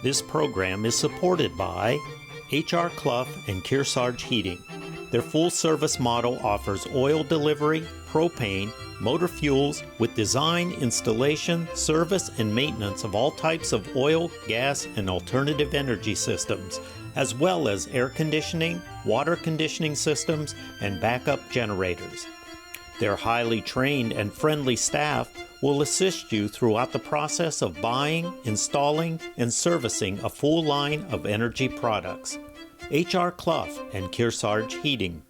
This program is supported by H.R. Clough and Kearsarge Heating. Their full-service model offers oil delivery, propane, motor fuels with design, installation, service, and maintenance of all types of oil, gas, and alternative energy systems, as well as air conditioning, water conditioning systems, and backup generators. Their highly trained and friendly staff will assist you throughout the process of buying, installing, and servicing a full line of energy products. H.R. Clough and Kearsarge Heating.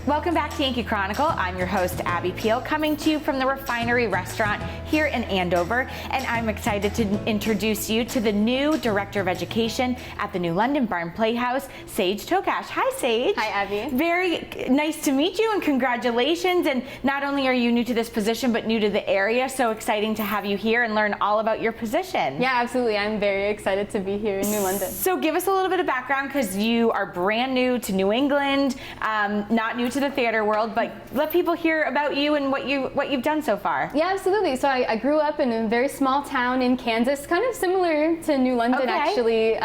Welcome back to Yankee Chronicle. I'm your host, Abby Peel, coming to you from the Refinery Restaurant here in Andover, and I'm excited to introduce you to the new Director of Education at the new London Barn Playhouse, Sage Tokach. Hi, Sage. Hi, Abby. Very nice to meet you, and congratulations. And not only are you new to this position, but new to the area, so exciting to have you here and learn all about your position. Yeah, absolutely. I'm very excited to be here in New London. So give us a little bit of background, because you are brand new to New England, not new to the theater world, but let people hear about you and what you've done so far. Yeah, absolutely. So I grew up in a very small town in Kansas, kind of similar to New London, actually,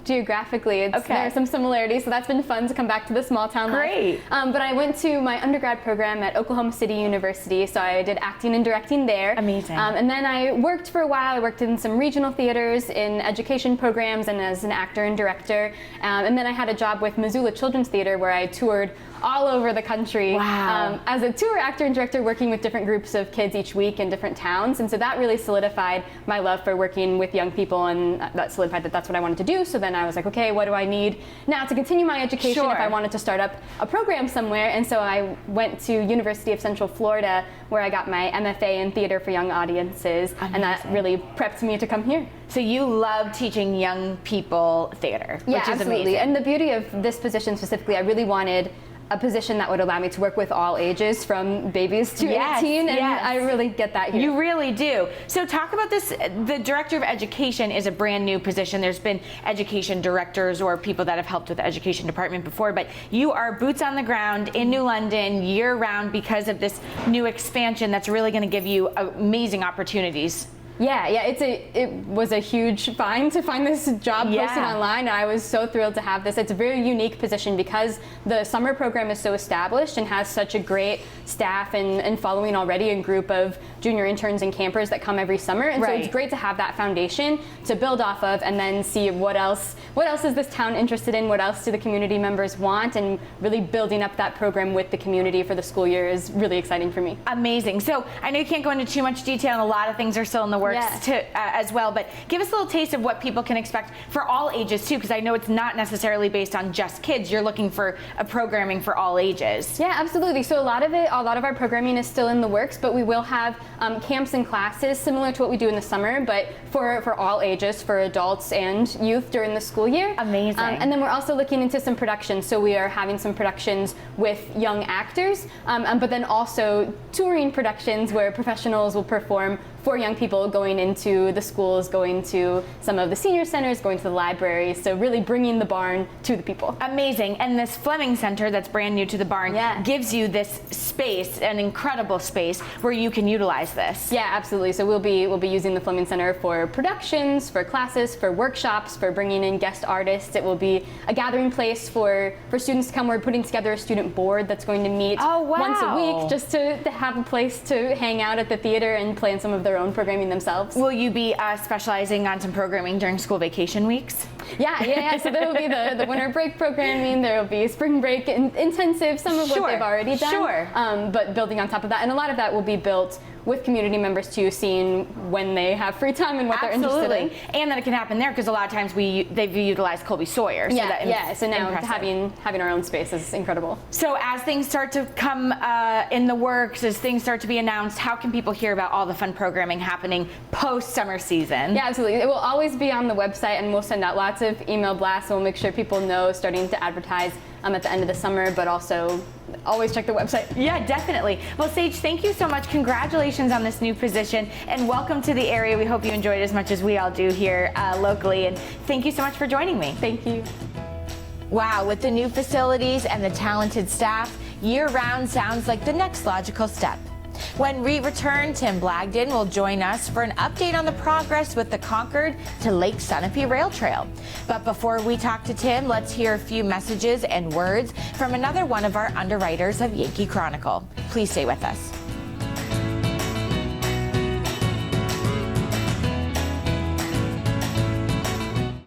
geographically. There are some similarities, so that's been fun to come back to the small town life. Great. But I went to my undergrad program at Oklahoma City University, so I did acting and directing there. Amazing. And then I worked for a while. I worked in some regional theaters, in education programs, and as an actor and director. And then I had a job with Missoula Children's Theater, where I toured all over the country. Wow. As a tour actor and director, working with different groups of kids each week in different towns. And so that really solidified my love for working with young people, and that solidified that that's what I wanted to do. So then I was like, okay, what do I need now to continue my education if I wanted to start up a program somewhere? And so I went to University of Central Florida, where I got my MFA in theater for young audiences. Amazing. And that really prepped me to come here. So you love teaching young people theater, yeah, which is absolutely. amazing. And the beauty of this position specifically, I really wanted a position that would allow me to work with all ages, from babies to 18, and I really get that here. You really do. So talk about this. The Director of Education is a brand new position. There's been education directors or people that have helped with the education department before, but you are boots on the ground in New London year-round because of this new expansion that's really going to give you amazing opportunities. Yeah, it was a huge find to find this job posted online. I was so thrilled to have this. It's a very unique position because the summer program is so established and has such a great staff and following already, a group of junior interns and campers that come every summer. And so it's great to have that foundation to build off of, and then see what else is this town interested in, what else do the community members want, and really building up that program with the community for the school year is really exciting for me. Amazing. So I know you can't go into too much detail, and a lot of things are still in the works as well, but give us a little taste of what people can expect for all ages too, because I know it's not necessarily based on just kids. You're looking for a programming for all ages. Yeah, absolutely. So a lot of our programming is still in the works, but we will have camps and classes similar to what we do in the summer, but for all ages, for adults and youth during the school year. Amazing. And then we're also looking into some productions. So we are having some productions with young actors, but then also touring productions where professionals will perform for young people, going into the schools, going to some of the senior centers, going to the libraries, so really bringing the barn to the people. Amazing. And this Fleming Center that's brand new to the barn gives you this space, an incredible space, where you can utilize this. Yeah, absolutely. So we'll be using the Fleming Center for productions, for classes, for workshops, for bringing in guest artists. It will be a gathering place for students to come. We're putting together a student board that's going to meet once a week, just to have a place to hang out at the theater and plan some of their own programming themselves. Will you be specializing on some programming during school vacation weeks? Yeah. So there will be the winter break programming. There will be spring break intensive, some of what they've already done. But building on top of that, and a lot of that will be built with community members too, seeing when they have free time and what they're interested in. And that it can happen there, because a lot of times they've utilized Colby Sawyer. So so now having our own space is incredible. So as things start to come in the works, as things start to be announced, how can people hear about all the fun programming happening post-summer season? Yeah, absolutely. It will always be on the website, and we'll send out lots of email blasts, and we'll make sure people know, starting to advertise at the end of the summer, but also always check the website. Yeah, definitely. Well, Sage, thank you so much. Congratulations on this new position, and welcome to the area. We hope you enjoyed it as much as we all do here locally, and thank you so much for joining me. Thank you. Wow, with the new facilities and the talented staff, year-round sounds like the next logical step. When we return, Tim Blagden will join us for an update on the progress with the Concord to Lake Sunapee Rail Trail. But before we talk to Tim, let's hear a few messages and words from another one of our underwriters of Yankee Chronicle. Please stay with us.